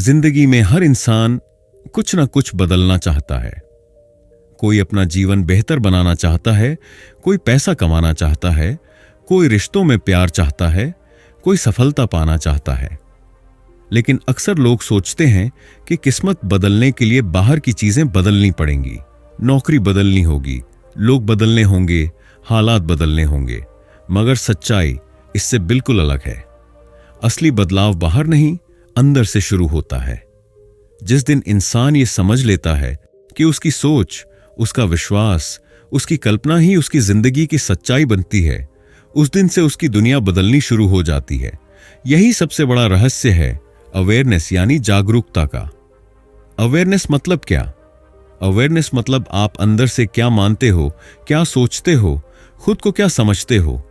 जिंदगी में हर इंसान कुछ ना कुछ बदलना चाहता है। कोई अपना जीवन बेहतर बनाना चाहता है, कोई पैसा कमाना चाहता है, कोई रिश्तों में प्यार चाहता है, कोई सफलता पाना चाहता है। लेकिन अक्सर लोग सोचते हैं कि किस्मत बदलने के लिए बाहर की चीजें बदलनी पड़ेंगी, नौकरी बदलनी होगी, लोग बदलने होंगे, हालात बदलने होंगे। मगर सच्चाई इससे बिल्कुल अलग है। असली बदलाव बाहर नहीं, अंदर से शुरू होता है। जिस दिन इंसान ये समझ लेता है कि उसकी सोच, उसका विश्वास, उसकी कल्पना ही उसकी जिंदगी की सच्चाई बनती है, उस दिन से उसकी दुनिया बदलनी शुरू हो जाती है। यही सबसे बड़ा रहस्य है अवेयरनेस यानी जागरूकता का। अवेयरनेस मतलब क्या? अवेयरनेस मतलब आप अंदर से क्या मानते हो, क्या सोचते हो, खुद को क्या समझते हो,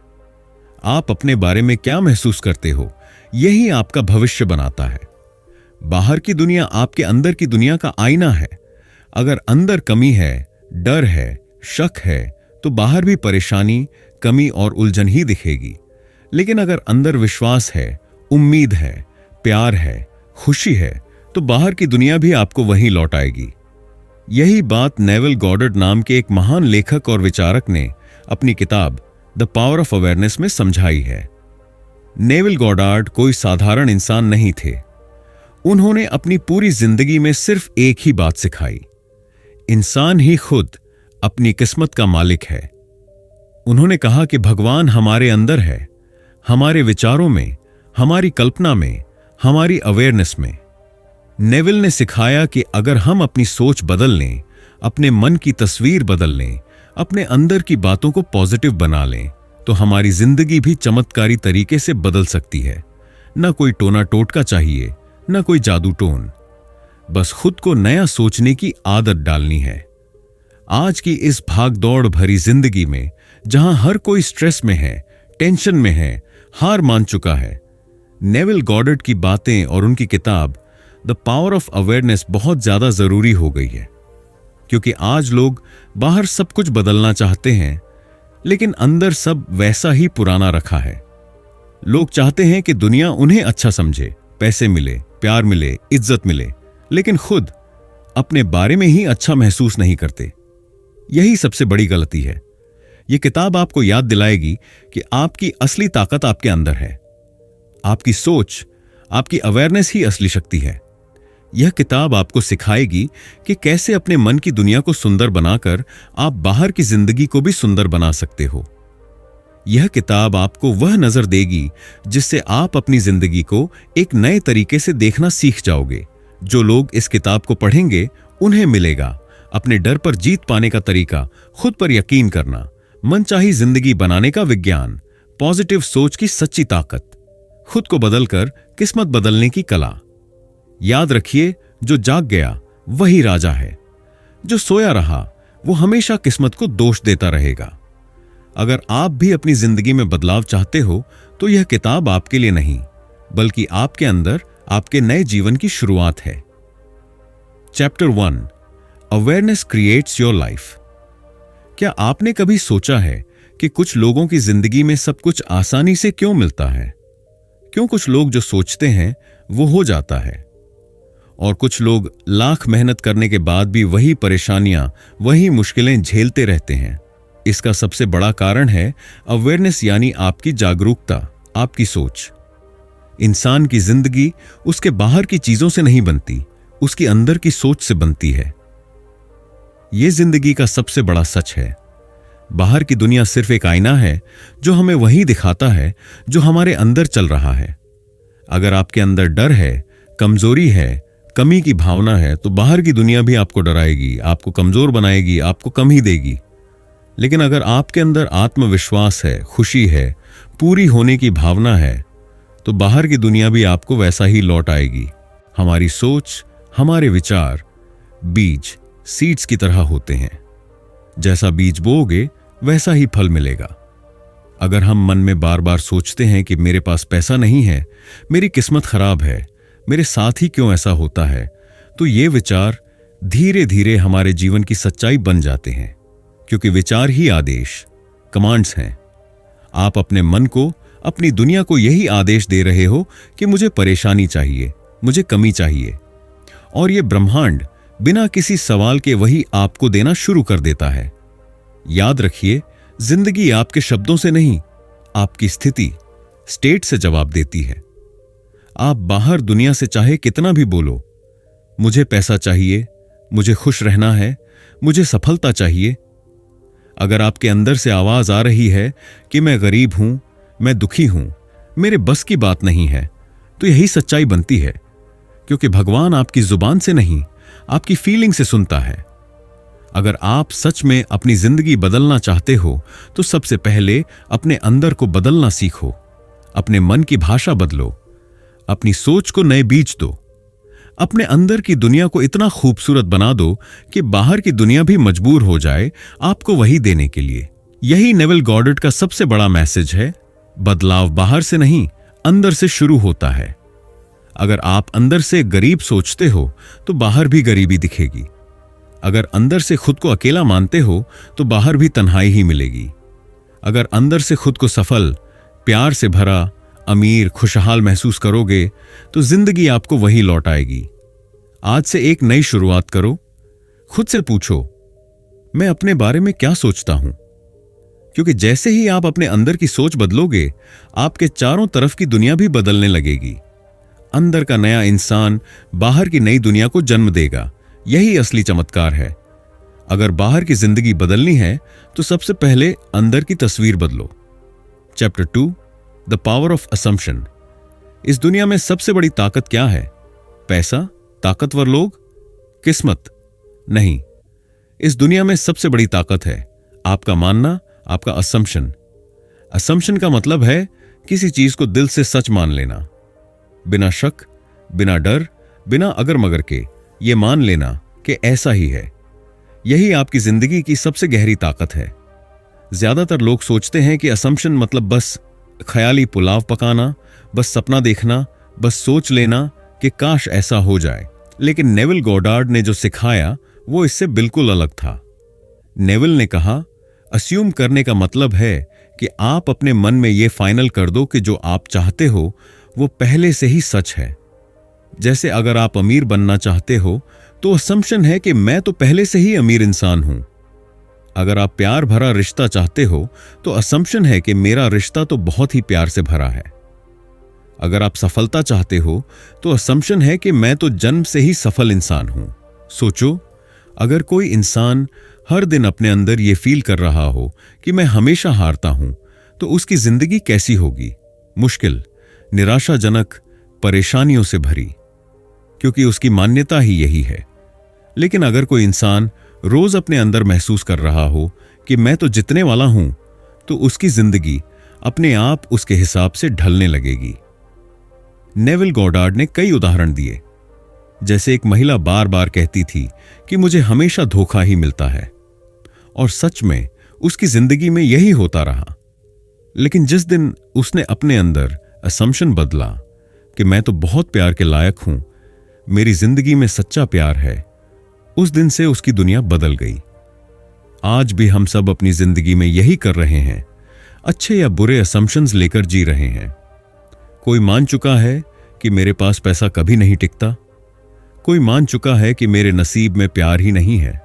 आप अपने बारे में क्या महसूस करते हो। यही आपका भविष्य बनाता है। बाहर की दुनिया आपके अंदर की दुनिया का आईना है। अगर अंदर कमी है, डर है, शक है, तो बाहर भी परेशानी, कमी और उलझन ही दिखेगी। लेकिन अगर अंदर विश्वास है, उम्मीद है, प्यार है, खुशी है, तो बाहर की दुनिया भी आपको वहीं लौटाएगी। यही बात नेविल गॉडार्ड नाम के एक महान लेखक और विचारक ने अपनी किताब द पावर ऑफ अवेयरनेस में समझाई है। नेविल गॉडार्ड कोई साधारण इंसान नहीं थे। उन्होंने अपनी पूरी जिंदगी में सिर्फ एक ही बात सिखाई, इंसान ही खुद अपनी किस्मत का मालिक है। उन्होंने कहा कि भगवान हमारे अंदर है, हमारे विचारों में, हमारी कल्पना में, हमारी अवेयरनेस में। नेविल ने सिखाया कि अगर हम अपनी सोच बदल लें, अपने मन की तस्वीर बदल लें, अपने अंदर की बातों को पॉजिटिव बना लें, तो हमारी जिंदगी भी चमत्कारी तरीके से बदल सकती है। न कोई टोना टोटका चाहिए, न कोई जादू टोन, बस खुद को नया सोचने की आदत डालनी है। आज की इस भागदौड़ भरी जिंदगी में जहां हर कोई स्ट्रेस में है, टेंशन में है, हार मान चुका है, नेविल गॉडार्ड की बातें और उनकी किताब द पावर ऑफ अवेयरनेस बहुत ज्यादा जरूरी हो गई है। क्योंकि आज लोग बाहर सब कुछ बदलना चाहते हैं, लेकिन अंदर सब वैसा ही पुराना रखा है। लोग चाहते हैं कि दुनिया उन्हें अच्छा समझे, पैसे मिले, प्यार मिले, इज्जत मिले, लेकिन खुद अपने बारे में ही अच्छा महसूस नहीं करते। यही सबसे बड़ी गलती है। यह किताब आपको याद दिलाएगी कि आपकी असली ताकत आपके अंदर है। आपकी सोच, आपकी अवेयरनेस ही असली शक्ति है। यह किताब आपको सिखाएगी कि कैसे अपने मन की दुनिया को सुंदर बनाकर आप बाहर की जिंदगी को भी सुंदर बना सकते हो। यह किताब आपको वह नजर देगी जिससे आप अपनी जिंदगी को एक नए तरीके से देखना सीख जाओगे। जो लोग इस किताब को पढ़ेंगे उन्हें मिलेगा अपने डर पर जीत पाने का तरीका, खुद पर यकीन करना, मनचाही जिंदगी बनाने का विज्ञान, पॉजिटिव सोच की सच्ची ताकत, खुद को बदलकर किस्मत बदलने की कला। याद रखिए, जो जाग गया वही राजा है, जो सोया रहा वो हमेशा किस्मत को दोष देता रहेगा। अगर आप भी अपनी जिंदगी में बदलाव चाहते हो तो यह किताब आपके लिए नहीं, बल्कि आपके अंदर आपके नए जीवन की शुरुआत है। Chapter 1, awareness creates your life. क्या आपने कभी सोचा है कि कुछ लोगों की जिंदगी में सब कुछ आसानी से क्यों मिलता है? क्यों कुछ लोग जो सोचते हैं वो हो जाता है, और कुछ लोग लाख मेहनत करने के बाद भी वही परेशानियां, वही मुश्किलें झेलते रहते हैं? इसका सबसे बड़ा कारण है अवेयरनेस यानी आपकी जागरूकता, आपकी सोच। इंसान की जिंदगी उसके बाहर की चीजों से नहीं बनती, उसकी अंदर की सोच से बनती है। यह जिंदगी का सबसे बड़ा सच है। बाहर की दुनिया सिर्फ एक आईना है जो हमें वही दिखाता है जो हमारे अंदर चल रहा है। अगर आपके अंदर डर है, कमजोरी है, कमी की भावना है, तो बाहर की दुनिया भी आपको डराएगी, आपको कमजोर बनाएगी, आपको कम ही देगी। लेकिन अगर आपके अंदर आत्मविश्वास है, खुशी है, पूरी होने की भावना है, तो बाहर की दुनिया भी आपको वैसा ही लौट आएगी। हमारी सोच, हमारे विचार बीज, सीड्स की तरह होते हैं। जैसा बीज बोओगे वैसा ही फल मिलेगा। अगर हम मन में बार बार सोचते हैं कि मेरे पास पैसा नहीं है, मेरी किस्मत खराब है, मेरे साथ ही क्यों ऐसा होता है, तो ये विचार धीरे धीरे हमारे जीवन की सच्चाई बन जाते हैं। क्योंकि विचार ही आदेश, कमांड्स हैं। आप अपने मन को, अपनी दुनिया को यही आदेश दे रहे हो कि मुझे परेशानी चाहिए, मुझे कमी चाहिए, और यह ब्रह्मांड बिना किसी सवाल के वही आपको देना शुरू कर देता है। याद रखिए, जिंदगी आपके शब्दों से नहीं, आपकी स्थिति, स्टेट से जवाब देती है। आप बाहर दुनिया से चाहे कितना भी बोलो, मुझे पैसा चाहिए, मुझे खुश रहना है, मुझे सफलता चाहिए, अगर आपके अंदर से आवाज आ रही है कि मैं गरीब हूं, मैं दुखी हूं, मेरे बस की बात नहीं है, तो यही सच्चाई बनती है, क्योंकि भगवान आपकी जुबान से नहीं, आपकी फीलिंग से सुनता है। अगर आप सच में अपनी जिंदगी बदलना चाहते हो तो सबसे पहले अपने अंदर को बदलना सीखो, अपने मन की भाषा बदलो, अपनी सोच को नए बीज दो, अपने अंदर की दुनिया को इतना खूबसूरत बना दो कि बाहर की दुनिया भी मजबूर हो जाए आपको वही देने के लिए। यही नेविल गॉडार्ड का सबसे बड़ा मैसेज है, बदलाव बाहर से नहीं, अंदर से शुरू होता है। अगर आप अंदर से गरीब सोचते हो तो बाहर भी गरीबी दिखेगी। अगर अंदर से खुद को अकेला मानते हो तो बाहर भी तन्हाई ही मिलेगी। अगर अंदर से खुद को सफल, प्यार से भरा, अमीर, खुशहाल महसूस करोगे तो जिंदगी आपको वही लौट आएगी। आज से एक नई शुरुआत करो। खुद से पूछो, मैं अपने बारे में क्या सोचता हूं? क्योंकि जैसे ही आप अपने अंदर की सोच बदलोगे, आपके चारों तरफ की दुनिया भी बदलने लगेगी। अंदर का नया इंसान बाहर की नई दुनिया को जन्म देगा। यही असली चमत्कार है। अगर बाहर की जिंदगी बदलनी है तो सबसे पहले अंदर की तस्वीर बदलो। Chapter 2, the power of assumption. इस दुनिया में सबसे बड़ी ताकत क्या है? पैसा? ताकतवर लोग? किस्मत? नहीं। इस दुनिया में सबसे बड़ी ताकत है आपका मानना, आपका असम्पशन। असम्पशन का मतलब है किसी चीज को दिल से सच मान लेना, बिना शक, बिना डर, बिना अगर मगर के ये मान लेना कि ऐसा ही है। यही आपकी जिंदगी की सबसे गहरी ताकत है। ज्यादातर लोग सोचते हैं कि असम्पशन मतलब बस ख्याली पुलाव पकाना, बस सपना देखना, बस सोच लेना कि काश ऐसा हो जाए। लेकिन नेविल गॉडार्ड ने जो सिखाया वो इससे बिल्कुल अलग था। नेविल ने कहा, अस्यूम करने का मतलब है कि आप अपने मन में यह फाइनल कर दो कि जो आप चाहते हो वो पहले से ही सच है। जैसे अगर आप अमीर बनना चाहते हो तो असम्पशन है कि मैं तो पहले से ही अमीर इंसान हूं। अगर आप प्यार भरा रिश्ता चाहते हो तो असम्पशन है कि मेरा रिश्ता तो बहुत ही प्यार से भरा है। अगर आप सफलता चाहते हो तो असम्पशन है कि मैं तो जन्म से ही सफल इंसान हूं। सोचो, अगर कोई इंसान हर दिन अपने अंदर यह फील कर रहा हो कि मैं हमेशा हारता हूं तो उसकी जिंदगी कैसी होगी? मुश्किल, निराशाजनक, परेशानियों से भरी, क्योंकि उसकी मान्यता ही यही है। लेकिन अगर कोई इंसान रोज अपने अंदर महसूस कर रहा हो कि मैं तो जितने वाला हूं, तो उसकी जिंदगी अपने आप उसके हिसाब से ढलने लगेगी। नेविल गॉडार्ड ने कई उदाहरण दिए, जैसे एक महिला बार बार कहती थी कि मुझे हमेशा धोखा ही मिलता है, और सच में उसकी जिंदगी में यही होता रहा। लेकिन जिस दिन उसने अपने अंदर असम्पशन बदला कि मैं तो बहुत प्यार के लायक हूं, मेरी जिंदगी में सच्चा प्यार है, उस दिन से उसकी दुनिया बदल गई। आज भी हम सब अपनी जिंदगी में यही कर रहे हैं, अच्छे या बुरे असम्पशंस लेकर जी रहे हैं। कोई मान चुका है कि मेरे पास पैसा कभी नहीं टिकता, कोई मान चुका है कि मेरे नसीब में प्यार ही नहीं है,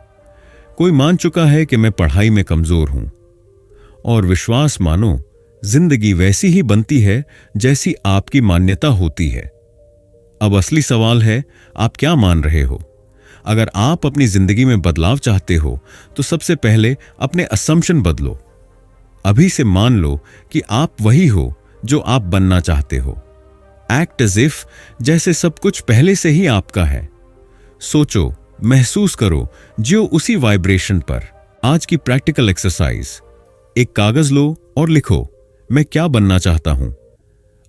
कोई मान चुका है कि मैं पढ़ाई में कमजोर हूं। और विश्वास मानो, जिंदगी वैसी ही बनती है जैसी आपकी मान्यता होती है। अब असली सवाल है, आप क्या मान रहे हो? अगर आप अपनी जिंदगी में बदलाव चाहते हो तो सबसे पहले अपने असम्पशन बदलो। अभी से मान लो कि आप वही हो जो आप बनना चाहते हो। एक्ट एज इफ जैसे सब कुछ पहले से ही आपका है। सोचो, महसूस करो, जियो उसी वाइब्रेशन पर। आज की प्रैक्टिकल एक्सरसाइज, एक कागज लो और लिखो, मैं क्या बनना चाहता हूं।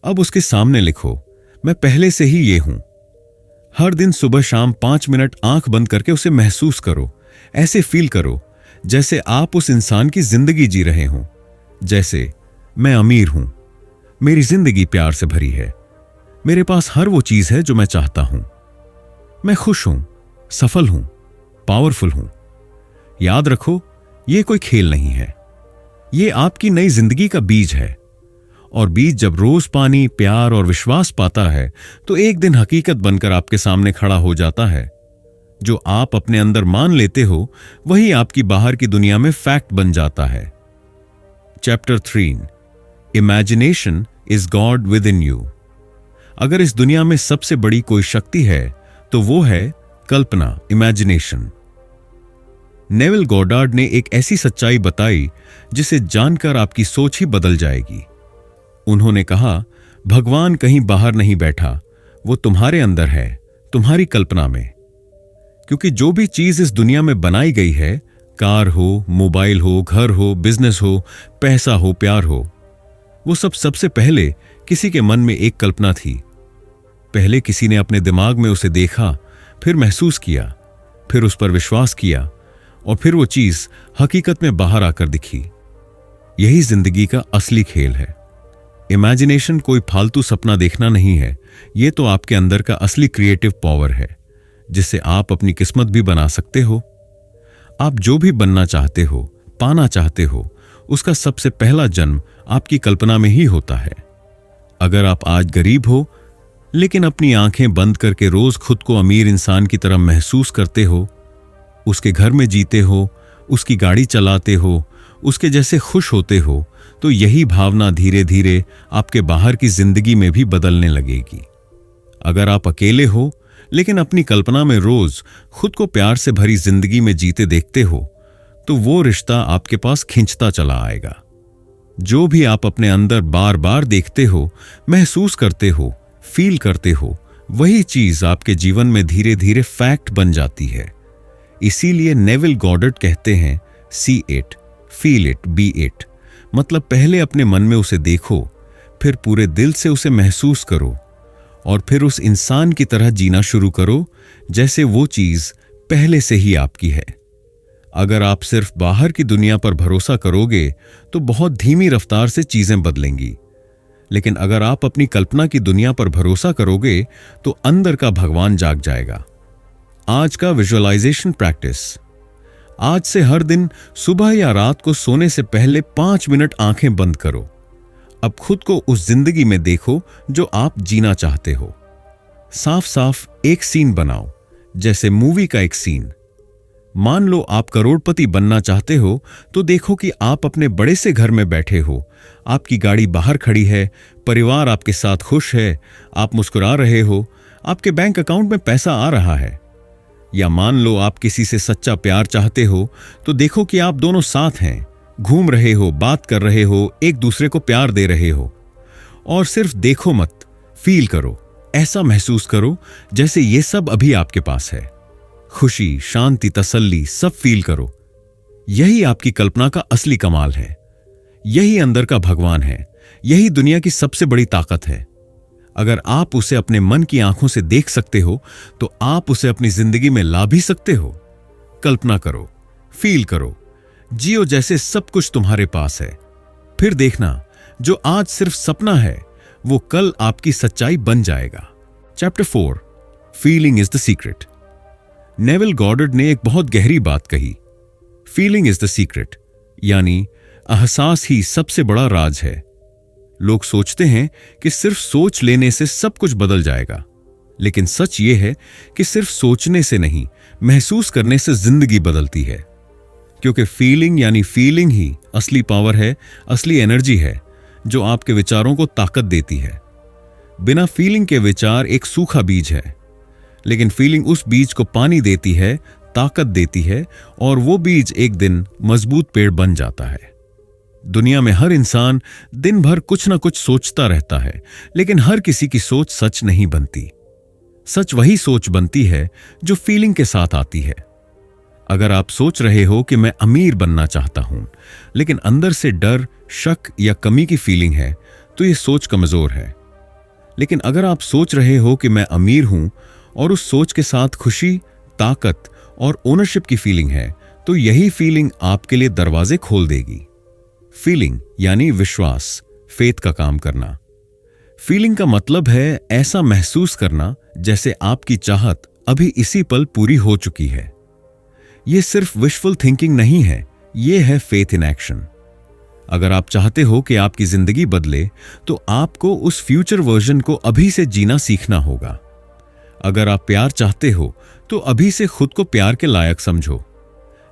अब उसके सामने लिखो, मैं पहले से ही ये हूं। हर दिन सुबह शाम 5 मिनट आंख बंद करके उसे महसूस करो। ऐसे फील करो जैसे आप उस इंसान की जिंदगी जी रहे हों। जैसे, मैं अमीर हूं, मेरी जिंदगी प्यार से भरी है, मेरे पास हर वो चीज है जो मैं चाहता हूं, मैं खुश हूं, सफल हूं, पावरफुल हूं। याद रखो, यह कोई खेल नहीं है, यह आपकी नई जिंदगी का बीज है। और बीज जब रोज पानी, प्यार और विश्वास पाता है तो एक दिन हकीकत बनकर आपके सामने खड़ा हो जाता है। जो आप अपने अंदर मान लेते हो वही आपकी बाहर की दुनिया में फैक्ट बन जाता है। Chapter 3, imagination is God with in you. अगर इस दुनिया में सबसे बड़ी कोई शक्ति है तो वो है कल्पना, इमेजिनेशन। नेविल गॉडार्ड ने एक ऐसी सच्चाई बताई जिसे जानकर आपकी सोच ही बदल जाएगी। उन्होंने कहा, भगवान कहीं बाहर नहीं बैठा, वो तुम्हारे अंदर है, तुम्हारी कल्पना में। क्योंकि जो भी चीज इस दुनिया में बनाई गई है, कार हो, मोबाइल हो, घर हो, बिजनेस हो, पैसा हो, प्यार हो, वो सब सबसे पहले किसी के मन में एक कल्पना थी। पहले किसी ने अपने दिमाग में उसे देखा, फिर महसूस किया, फिर उस पर विश्वास किया और फिर वो चीज हकीकत में बाहर आकर दिखी। यही जिंदगी का असली खेल है। इमेजिनेशन कोई फालतू सपना देखना नहीं है, ये तो आपके अंदर का असली क्रिएटिव पावर है जिससे आप अपनी किस्मत भी बना सकते हो। आप जो भी बनना चाहते हो, पाना चाहते हो, उसका सबसे पहला जन्म आपकी कल्पना में ही होता है। अगर आप आज गरीब हो लेकिन अपनी आंखें बंद करके रोज खुद को अमीर इंसान की तरह महसूस करते हो, उसके घर में जीते हो, उसकी गाड़ी चलाते हो, उसके जैसे खुश होते हो, तो यही भावना धीरे धीरे आपके बाहर की जिंदगी में भी बदलने लगेगी। अगर आप अकेले हो लेकिन अपनी कल्पना में रोज खुद को प्यार से भरी जिंदगी में जीते देखते हो, तो वो रिश्ता आपके पास खिंचता चला आएगा। जो भी आप अपने अंदर बार बार देखते हो, महसूस करते हो, फील करते हो, वही चीज आपके जीवन में धीरे धीरे फैक्ट बन जाती है। इसीलिए नेविल गॉडार्ड कहते हैं, see it, feel it, B it. मतलब पहले अपने मन में उसे देखो, फिर पूरे दिल से उसे महसूस करो और फिर उस इंसान की तरह जीना शुरू करो जैसे वो चीज पहले से ही आपकी है। अगर आप सिर्फ बाहर की दुनिया पर भरोसा करोगे तो बहुत धीमी रफ्तार से चीजें बदलेंगी, लेकिन अगर आप अपनी कल्पना की दुनिया पर भरोसा करोगे तो अंदर का भगवान जाग जाएगा। आज का विजुअलाइजेशन प्रैक्टिस। आज से हर दिन सुबह या रात को सोने से पहले 5 मिनट आंखें बंद करो। अब खुद को उस जिंदगी में देखो जो आप जीना चाहते हो। साफ साफ एक सीन बनाओ, जैसे मूवी का एक सीन। मान लो आप करोड़पति बनना चाहते हो तो देखो कि आप अपने बड़े से घर में बैठे हो, आपकी गाड़ी बाहर खड़ी है, परिवार आपके साथ खुश है, आप मुस्कुरा रहे हो, आपके बैंक अकाउंट में पैसा आ रहा है। या मान लो आप किसी से सच्चा प्यार चाहते हो तो देखो कि आप दोनों साथ हैं, घूम रहे हो, बात कर रहे हो, एक दूसरे को प्यार दे रहे हो। और सिर्फ देखो मत, फील करो, ऐसा महसूस करो जैसे ये सब अभी आपके पास है। खुशी, शांति, तसल्ली सब फील करो। यही आपकी कल्पना का असली कमाल है। यही अंदर का भगवान है। यही दुनिया की सबसे बड़ी ताकत है। अगर आप उसे अपने मन की आंखों से देख सकते हो तो आप उसे अपनी जिंदगी में ला भी सकते हो। कल्पना करो, फील करो, जियो जैसे सब कुछ तुम्हारे पास है। फिर देखना, जो आज सिर्फ सपना है वो कल आपकी सच्चाई बन जाएगा। Chapter 4, feeling is the secret. Neville Goddard ने एक बहुत गहरी बात कही। फीलिंग इज द सीक्रेट, यानी एहसास ही सबसे बड़ा राज है। लोग सोचते हैं कि सिर्फ सोच लेने से सब कुछ बदल जाएगा, लेकिन सच ये है कि सिर्फ सोचने से नहीं, महसूस करने से जिंदगी बदलती है। क्योंकि फीलिंग यानी फीलिंग ही असली पावर है, असली एनर्जी है जो आपके विचारों को ताकत देती है। बिना फीलिंग के विचार एक सूखा बीज है, लेकिन फीलिंग उस बीज को पानी देती है, ताकत देती है और वो बीज एक दिन मजबूत पेड़ बन जाता है। दुनिया में हर इंसान दिन भर कुछ ना कुछ सोचता रहता है, लेकिन हर किसी की सोच सच नहीं बनती। सच वही सोच बनती है जो फीलिंग के साथ आती है। अगर आप सोच रहे हो कि मैं अमीर बनना चाहता हूं, लेकिन अंदर से डर, शक या कमी की फीलिंग है, तो यह सोच कमजोर है। लेकिन अगर आप सोच रहे हो कि मैं अमीर हूं और उस सोच के साथ खुशी, ताकत और ओनरशिप की फीलिंग है, तो यही फीलिंग आपके लिए दरवाजे खोल देगी। फीलिंग यानी विश्वास, फेथ का काम करना। फीलिंग का मतलब है ऐसा महसूस करना जैसे आपकी चाहत अभी इसी पल पूरी हो चुकी है। यह सिर्फ विशफुल थिंकिंग नहीं है, यह है फेथ इन एक्शन। अगर आप चाहते हो कि आपकी जिंदगी बदले, तो आपको उस फ्यूचर वर्जन को अभी से जीना सीखना होगा। अगर आप प्यार चाहते हो, तो अभी से खुद को प्यार के लायक समझो।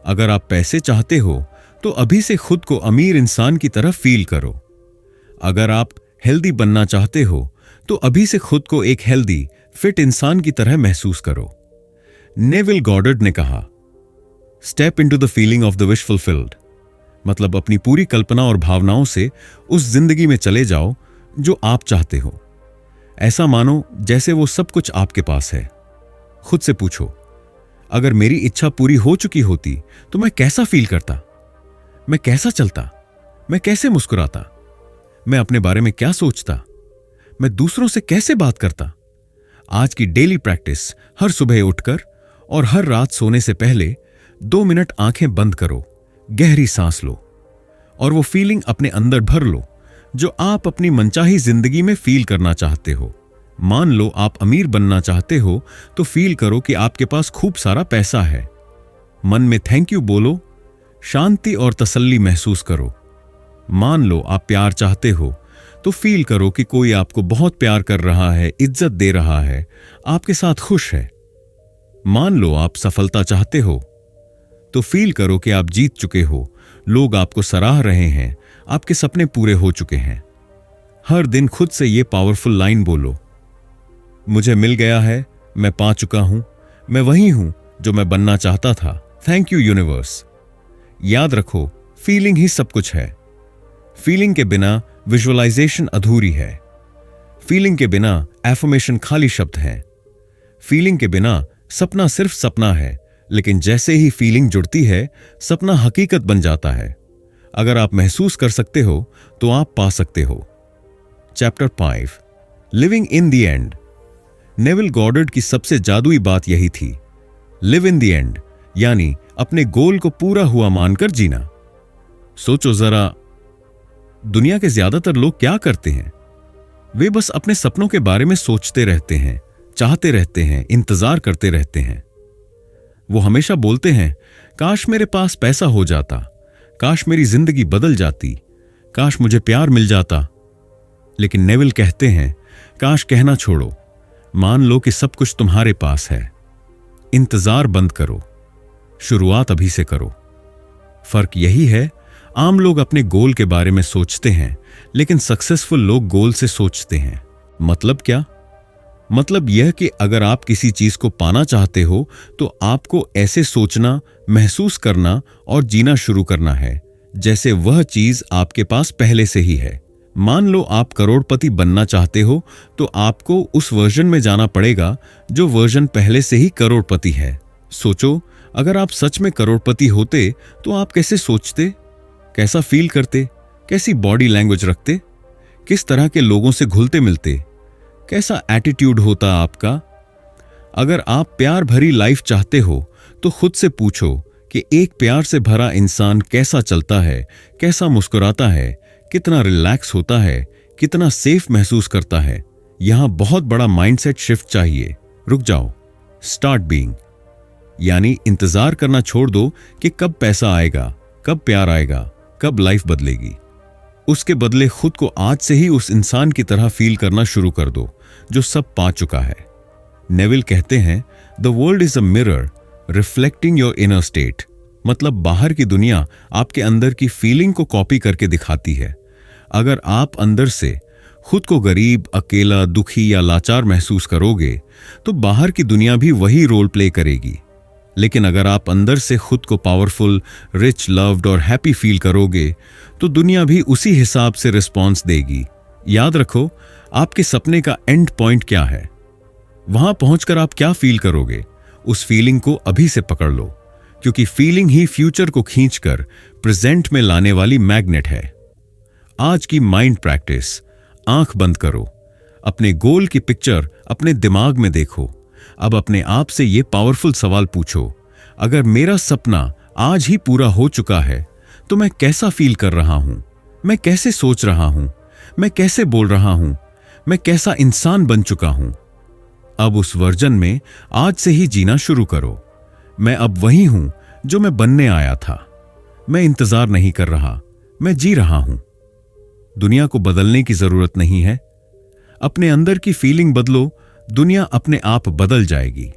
अगर आप पैसे चाहते हो, तो अभी से खुद को अमीर इंसान की तरह फील करो। अगर आप हेल्दी बनना चाहते हो, तो अभी से खुद को एक हेल्दी, फिट इंसान की तरह महसूस करो। नेविल गॉडर्ड ने कहा, step into the feeling of the wish fulfilled, मतलब अपनी पूरी कल्पना और भावनाओं से उस जिंदगी में चले जाओ जो आप चाहते हो। ऐसा मानो जैसे वो सब कुछ आपके पास है। खुद से पूछो, अगर मेरी इच्छा पूरी हो चुकी होती तो मैं कैसा फील करता, मैं कैसा चलता, मैं कैसे मुस्कुराता, मैं अपने बारे में क्या सोचता, मैं दूसरों से कैसे बात करता। आज की डेली प्रैक्टिस, हर सुबह उठकर और हर रात सोने से पहले 2 मिनट आंखें बंद करो, गहरी सांस लो और वो फीलिंग अपने अंदर भर लो जो आप अपनी मनचाही जिंदगी में फील करना चाहते हो। मान लो आप अमीर बनना चाहते हो, तो फील करो कि आपके पास खूब सारा पैसा है। मन में थैंक यू बोलो, शांति और तसल्ली महसूस करो। मान लो आप प्यार चाहते हो, तो फील करो कि कोई आपको बहुत प्यार कर रहा है, इज्जत दे रहा है, आपके साथ खुश है। मान लो आप सफलता चाहते हो, तो फील करो कि आप जीत चुके हो, लोग आपको सराह रहे हैं, आपके सपने पूरे हो चुके हैं। हर दिन खुद से ये पावरफुल लाइन बोलो, मुझे मिल गया है, मैं पा चुका हूं, मैं वही हूं जो मैं बनना चाहता था। Thank you universe. याद रखो, फीलिंग ही सब कुछ है। फीलिंग के बिना विजुअलाइजेशन अधूरी है। फीलिंग के बिना एफर्मेशन खाली शब्द है। फीलिंग के बिना सपना सिर्फ सपना है, लेकिन जैसे ही फीलिंग जुड़ती है, सपना हकीकत बन जाता है। अगर आप महसूस कर सकते हो, तो आप पा सकते हो। Chapter 5, living in the end. Neville Goddard की सबसे जादुई बात यही थी, लिव इन द एंड, यानी अपने गोल को पूरा हुआ मानकर जीना। सोचो जरा, दुनिया के ज्यादातर लोग क्या करते हैं? वे बस अपने सपनों के बारे में सोचते रहते हैं, चाहते रहते हैं, इंतजार करते रहते हैं। वो हमेशा बोलते हैं, काश मेरे पास पैसा हो जाता, काश मेरी जिंदगी बदल जाती, काश मुझे प्यार मिल जाता। लेकिन नेविल कहते हैं, काश कहना छोड़ो, मान लो कि सब कुछ तुम्हारे पास है। इंतजार बंद करो, शुरुआत अभी से करो। फर्क यही है, आम लोग अपने गोल के बारे में सोचते हैं, लेकिन सक्सेसफुल लोग गोल से सोचते हैं। मतलब क्या? मतलब यह कि अगर आप किसी चीज को पाना चाहते हो, तो आपको ऐसे सोचना, महसूस करना और जीना शुरू करना है जैसे वह चीज आपके पास पहले से ही है। मान लो आप करोड़पति बनना चाहते हो, तो आपको उस वर्जन में जाना पड़ेगा जो वर्जन पहले से ही करोड़पति है। सोचो, अगर आप सच में करोड़पति होते तो आप कैसे सोचते, कैसा फील करते, कैसी बॉडी लैंग्वेज रखते, किस तरह के लोगों से घुलते मिलते, कैसा एटीट्यूड होता आपका। अगर आप प्यार भरी लाइफ चाहते हो, तो खुद से पूछो कि एक प्यार से भरा इंसान कैसा चलता है, कैसा मुस्कुराता है, कितना रिलैक्स होता है, कितना सेफ महसूस करता है। यहां बहुत बड़ा माइंडसेट शिफ्ट चाहिए। रुक जाओ, स्टार्ट बीइंग, यानी इंतजार करना छोड़ दो कि कब पैसा आएगा, कब प्यार आएगा, कब लाइफ बदलेगी। उसके बदले खुद को आज से ही उस इंसान की तरह फील करना शुरू कर दो जो सब पा चुका है। नेविल कहते हैं, the world is a mirror reflecting your inner state, मतलब बाहर की दुनिया आपके अंदर की फीलिंग को कॉपी करके दिखाती है। अगर आप अंदर से खुद को गरीब, अकेला, दुखी या लाचार महसूस करोगे, तो बाहर की दुनिया भी वही रोल प्ले करेगी। लेकिन अगर आप अंदर से खुद को पावरफुल, रिच, लव्ड और हैप्पी फील करोगे, तो दुनिया भी उसी हिसाब से रिस्पॉन्स देगी। याद रखो, आपके सपने का एंड पॉइंट क्या है, वहां पहुंचकर आप क्या फील करोगे, उस फीलिंग को अभी से पकड़ लो, क्योंकि फीलिंग ही फ्यूचर को खींचकर प्रेजेंट में लाने वाली मैग्नेट है। आज की माइंड प्रैक्टिस, आंख बंद करो, अपने गोल की पिक्चर अपने दिमाग में देखो। अब अपने आप से ये पावरफुल सवाल पूछो, अगर मेरा सपना आज ही पूरा हो चुका है, तो मैं कैसा फील कर रहा हूं, मैं कैसे सोच रहा हूं, मैं कैसे बोल रहा हूं, मैं कैसा इंसान बन चुका हूं। अब उस वर्जन में आज से ही जीना शुरू करो। मैं अब वही हूं जो मैं बनने आया था। मैं इंतजार नहीं कर रहा, मैं जी रहा हूं। दुनिया को बदलने की जरूरत नहीं है। अपने अंदर की फीलिंग बदलो, दुनिया अपने आप बदल जाएगी।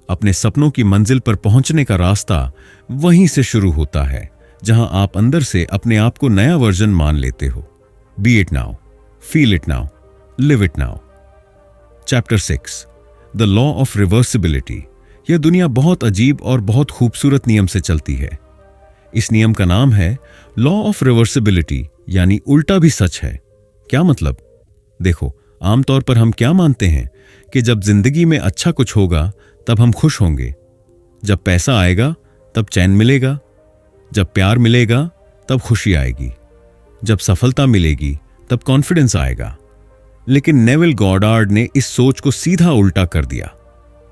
अपने सपनों की मंजिल पर पहुंचने का रास्ता वहीं से शुरू होता है, जहां आप अंदर से अपने आप को नया वर्जन मान लेते हो। B it now, feel it now, live it now. Chapter 6, the law of reversibility. यह दुनिया बहुत अजीब और बहुत खूबसूरत नियम से चलती है। इस नियम का नाम है लॉ ऑफ रिवर्सिबिलिटी, यानी उल्टा भी सच है। क्या मतलब? देखो, आमतौर पर हम क्या मानते हैं कि जब जिंदगी में अच्छा कुछ होगा तब हम खुश होंगे, जब पैसा आएगा तब चैन मिलेगा, जब प्यार मिलेगा तब खुशी आएगी, जब सफलता मिलेगी तब कॉन्फिडेंस आएगा। लेकिन नेविल गॉडार्ड ने इस सोच को सीधा उल्टा कर दिया।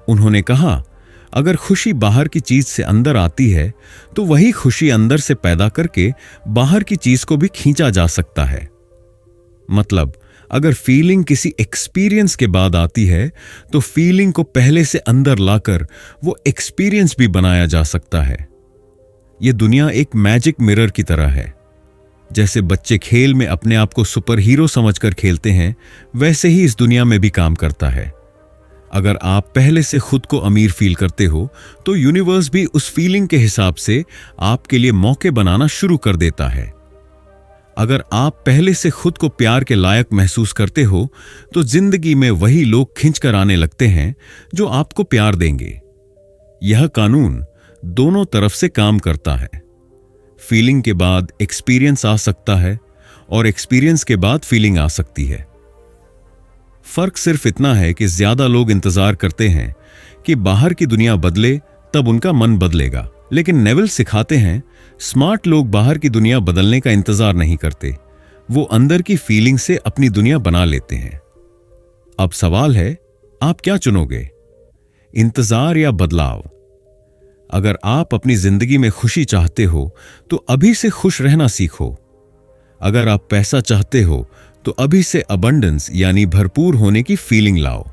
उन्होंने कहा, अगर खुशी बाहर की चीज से अंदर आती है तो वही खुशी अंदर से पैदा करके बाहर की चीज को भी खींचा जा सकता है। मतलब, अगर फीलिंग किसी एक्सपीरियंस के बाद आती है तो फीलिंग को पहले से अंदर लाकर वो एक्सपीरियंस भी बनाया जा सकता है। यह दुनिया एक मैजिक मिरर की तरह है। जैसे बच्चे खेल में अपने आप को सुपर हीरो समझकर खेलते हैं, वैसे ही इस दुनिया में भी काम करता है। अगर आप पहले से खुद को अमीर फील करते हो तो यूनिवर्स भी उस फीलिंग के हिसाब से आपके लिए मौके बनाना शुरू कर देता है। अगर आप पहले से खुद को प्यार के लायक महसूस करते हो तो जिंदगी में वही लोग खींचकर आने लगते हैं जो आपको प्यार देंगे। यह कानून दोनों तरफ से काम करता है। फीलिंग के बाद एक्सपीरियंस आ सकता है और एक्सपीरियंस के बाद फीलिंग आ सकती है। फर्क सिर्फ इतना है कि ज्यादा लोग इंतजार करते हैं कि बाहर की दुनिया बदले तब उनका मन बदलेगा, लेकिन नेविल सिखाते हैं स्मार्ट लोग बाहर की दुनिया बदलने का इंतजार नहीं करते, वो अंदर की फीलिंग से अपनी दुनिया बना लेते हैं। अब सवाल है, आप क्या चुनोगे, इंतजार या बदलाव? अगर आप अपनी जिंदगी में खुशी चाहते हो तो अभी से खुश रहना सीखो। अगर आप पैसा चाहते हो तो अभी से अबंडेंस यानी भरपूर होने की फीलिंग लाओ।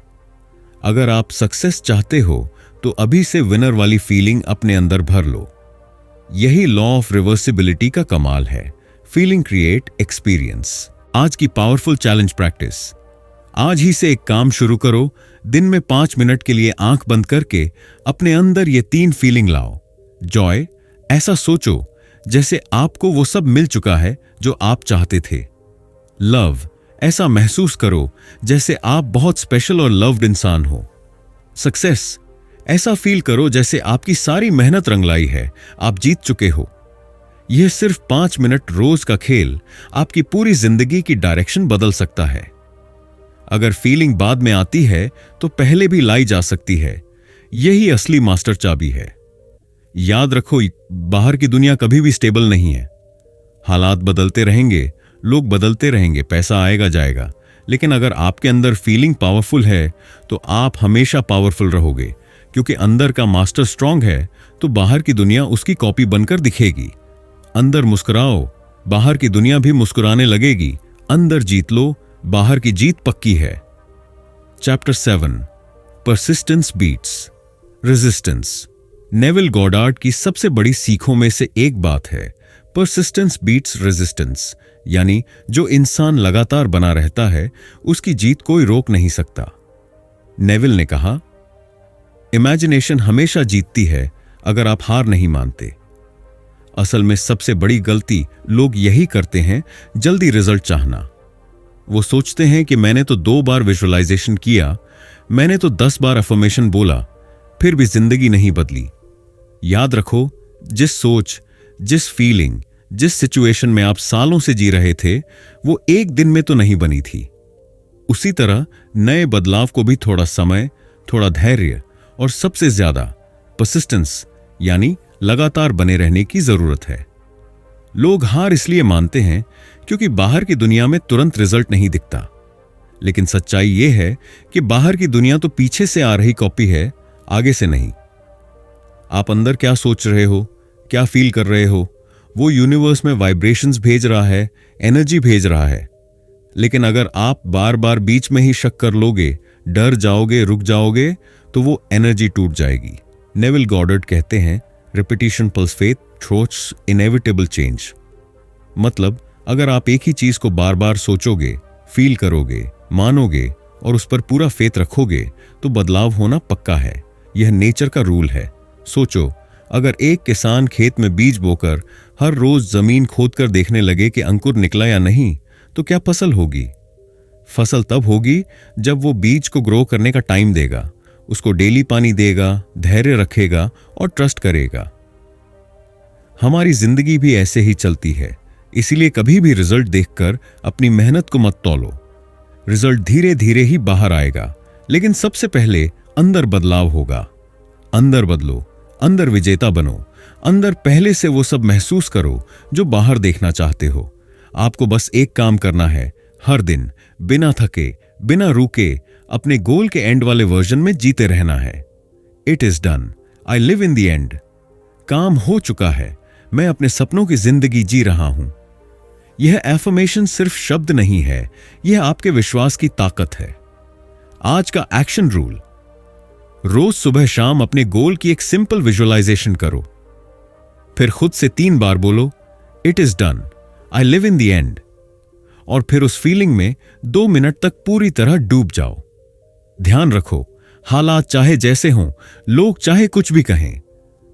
अगर आप सक्सेस चाहते हो तो अभी से विनर वाली फीलिंग अपने अंदर भर लो। यही लॉ ऑफ रिवर्सिबिलिटी का कमाल है। Feeling create experience. आज की पावरफुल चैलेंज प्रैक्टिस। आज ही से एक काम शुरू करो। दिन में 5 मिनट के लिए आंख बंद करके अपने अंदर ये 3 फीलिंग लाओ। जॉय, ऐसा सोचो जैसे आपको वो सब मिल चुका है जो आप चाहते थे। लव, ऐसा महसूस करो जैसे आप बहुत स्पेशल और लव्ड इंसान हो। सक्सेस, ऐसा फील करो जैसे आपकी सारी मेहनत रंग लाई है, आप जीत चुके हो। यह सिर्फ 5 मिनट रोज का खेल आपकी पूरी जिंदगी की डायरेक्शन बदल सकता है। अगर फीलिंग बाद में आती है तो पहले भी लाई जा सकती है। यही असली मास्टर चाबी है। याद रखो, बाहर की दुनिया कभी भी स्टेबल नहीं है। हालात बदलते रहेंगे, लोग बदलते रहेंगे, पैसा आएगा जाएगा, लेकिन अगर आपके अंदर फीलिंग पावरफुल है तो आप हमेशा पावरफुल रहोगे। क्योंकि अंदर का मास्टर स्ट्रांग है तो बाहर की दुनिया उसकी कॉपी बनकर दिखेगी। अंदर मुस्कुराओ, बाहर की दुनिया भी मुस्कुराने लगेगी। अंदर जीत लो, बाहर की जीत पक्की है। Chapter 7, persistence beats resistance. Neville Goddard की सबसे बड़ी सीखों में से एक बात है परसिस्टेंस बीट्स रेजिस्टेंस, यानी जो इंसान लगातार बना रहता है उसकी जीत कोई रोक नहीं सकता। नेविल ने कहा, इमेजिनेशन हमेशा जीतती है अगर आप हार नहीं मानते। असल में सबसे बड़ी गलती लोग यही करते हैं, जल्दी रिजल्ट चाहना। वो सोचते हैं कि मैंने तो 2 बार विजुअलाइजेशन किया, मैंने तो 10 बार अफर्मेशन बोला, फिर भी जिंदगी नहीं बदली। याद रखो, जिस सोच, जिस फीलिंग, जिस सिचुएशन में आप सालों से जी रहे थे वो एक दिन में तो नहीं बनी थी। उसी तरह नए बदलाव को भी थोड़ा समय, थोड़ा धैर्य और सबसे ज्यादा परसिस्टेंस यानी लगातार बने रहने की जरूरत है। लोग हार इसलिए मानते हैं क्योंकि बाहर की दुनिया में तुरंत रिजल्ट नहीं दिखता, लेकिन सच्चाई यह है कि बाहर की दुनिया तो पीछे से आ रही कॉपी है, आगे से नहीं। आप अंदर क्या सोच रहे हो, क्या फील कर रहे हो, वो यूनिवर्स में वाइब्रेशंस भेज रहा है, एनर्जी भेज रहा है। लेकिन अगर आप बार बार बीच में ही शक कर लोगे, डर जाओगे, रुक जाओगे, तो वो एनर्जी टूट जाएगी। नेविल गॉडार्ड कहते हैं, repetition pulse faith throats inevitable change. मतलब अगर आप एक ही चीज को बार बार सोचोगे, फील करोगे, मानोगे और उस पर पूरा फेथ रखोगे तो बदलाव होना पक्का है। यह नेचर का रूल है। सोचो, अगर एक किसान खेत में बीज बोकर हर रोज जमीन खोदकर देखने लगे कि अंकुर निकला या नहीं, तो क्या फसल होगी? फसल तब होगी जब वो बीज को ग्रो करने का टाइम देगा, उसको डेली पानी देगा, धैर्य रखेगा और ट्रस्ट करेगा। हमारी जिंदगी भी ऐसे ही चलती है, इसीलिए कभी भी रिजल्ट देखकर अपनी मेहनत को मत तौलो। रिजल्ट धीरे धीरे ही बाहर आएगा, लेकिन सबसे पहले अंदर बदलाव होगा। अंदर बदलो, अंदर विजेता बनो, अंदर पहले से वो सब महसूस करो जो बाहर देखना चाहते हो। आपको बस एक काम करना है, हर दिन बिना थके, बिना रुके अपने गोल के एंड वाले वर्जन में जीते रहना है। It is done, I live in the and. काम हो चुका है, मैं अपने सपनों की जिंदगी जी रहा हूं। यह एफर्मेशन सिर्फ शब्द नहीं है, यह आपके विश्वास की ताकत है। आज का एक्शन रूल, रोज सुबह शाम अपने गोल की एक सिंपल विजुअलाइजेशन करो, फिर खुद से 3 बार बोलो, it is done, I live in the and, और फिर उस फीलिंग में 2 मिनट तक पूरी तरह डूब जाओ। ध्यान रखो, हालात चाहे जैसे हों, लोग चाहे कुछ भी कहें,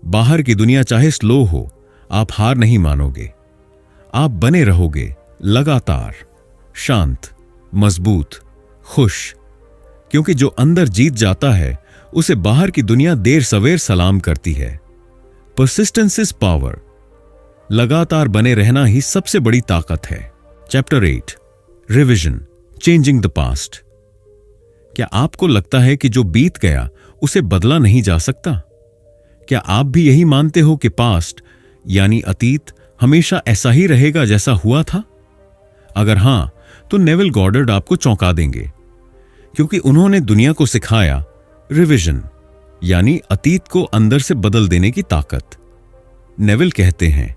बाहर की दुनिया चाहे स्लो हो, आप हार नहीं मानोगे। आप बने रहोगे, लगातार, शांत, मजबूत, खुश, क्योंकि जो अंदर जीत जाता है उसे बाहर की दुनिया देर सवेर सलाम करती है। Persistence is power. लगातार बने रहना ही सबसे बड़ी ताकत है। Chapter 8, revision, changing the past. क्या आपको लगता है कि जो बीत गया उसे बदला नहीं जा सकता? क्या आप भी यही मानते हो कि पास्ट यानी अतीत हमेशा ऐसा ही रहेगा जैसा हुआ था? अगर हां, तो नेविल गॉडर्ड आपको चौंका देंगे, क्योंकि उन्होंने दुनिया को सिखाया रिविजन यानी अतीत को अंदर से बदल देने की ताकत। नेविल कहते हैं,